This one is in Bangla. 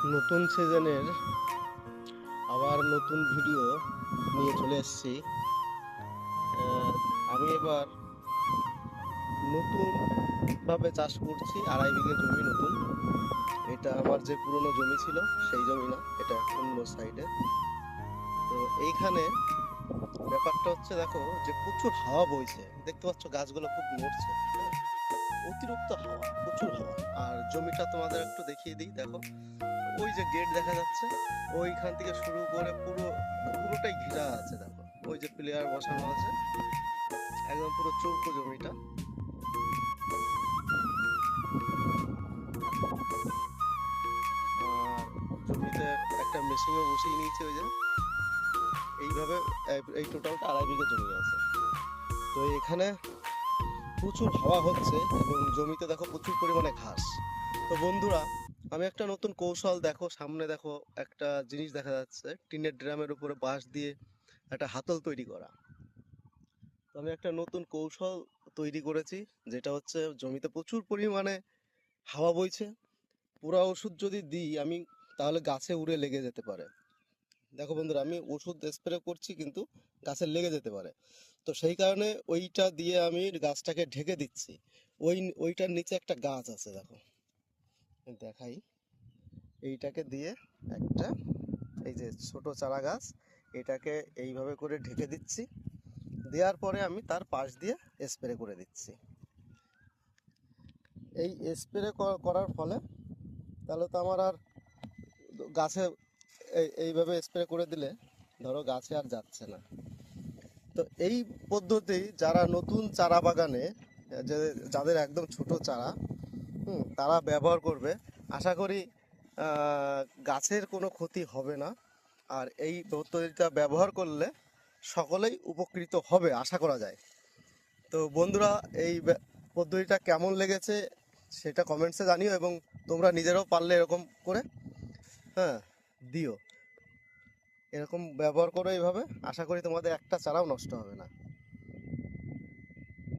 নতুন সিজনের আবার নতুন ভিডিও নিয়ে চলে এসেছি। আমি এবার নতুনভাবে চাষ করছি 2.5 বিঘে জমি নতুন। এটা আমার যে পুরনো জমি ছিল সেই জমি না, এটা অন্য সাইডে। তো এইখানে ব্যাপারটা হচ্ছে, দেখো যে প্রচুর হাওয়া বইছে, দেখতে পাচ্ছ গাছগুলো খুব নড়ছে, হ্যাঁ? অতিরিক্ত হাওয়া, প্রচুর হাওয়া। আর জমিটা তোমাদের একটু দেখিয়ে দিই, দেখো ওই যে গেট দেখা যাচ্ছে, ওইখান থেকে শুরু করে পুরোটাই ঘেরা আছে। দেখো ওই যে প্লেয়ার বসানো আছে, একদম পুরো চৌকো জমিটা। আর জমিতে একটা মেশিনও বসিয়ে নিয়েছে ওই যে। এইভাবে এই টোটালটা 2.5 বিঘে জমি আছে। তো এখানে প্রচুর হাওয়া হচ্ছে এবং জমিতে দেখো প্রচুর পরিমাণে ঘাস। তো বন্ধুরা, আমি একটা নতুন কৌশল, দেখো সামনে দেখো একটা জিনিস দেখা যাচ্ছে, টিনের ড্রামের উপরে বাঁশ দিয়ে একটা হাতল তৈরি করা। তো আমি একটা নতুন কৌশল তৈরি করেছি, যেটা হচ্ছে জমিতে প্রচুর পরিমাণে হাওয়া বইছে, পোড়া ওষুধ যদি দিই আমি, তাহলে গাছে উড়ে লেগে যেতে পারে। দেখো বন্ধুরা, আমি ওষুধ স্প্রে করছি কিন্তু গাছে লেগে যেতে পারে। তো সেই কারণে ওইটা দিয়ে আমি গাছটাকে ঢেকে দিচ্ছি। ওইটার নিচে একটা গাছ আছে, দেখো দেখাই। এইটাকে দিয়ে একটা, এই যে ছোট চারা গাছ, এটাকে এইভাবে করে ঢেকে দিচ্ছি। দেওয়ার পরে আমি তার পাশ দিয়ে স্প্রে করে দিচ্ছি। এই স্প্রে করার ফলে তাহলে তো আমার আর গাছে এইভাবে স্প্রে করে দিলে ধরো গাছে আর যাচ্ছে না। তো এই পদ্ধতি যারা নতুন চারা বাগানে, যে যাদের একদম ছোট চারা, তারা ব্যবহার করবে। আশা করি গাছের কোনো ক্ষতি হবে না। আর এই পদ্ধতিটা ব্যবহার করলে সকলেই উপকৃত হবে আশা করা যায়। তো বন্ধুরা, এই পদ্ধতিটা কেমন লেগেছে সেটা কমেন্টসে জানিও, এবং তোমরা নিজেরাও পারলে এরকম করে, হ্যাঁ, দিও। এরকম ব্যবহার করো এইভাবে, আশা করি তোমাদের একটা চারাও নষ্ট হবে না।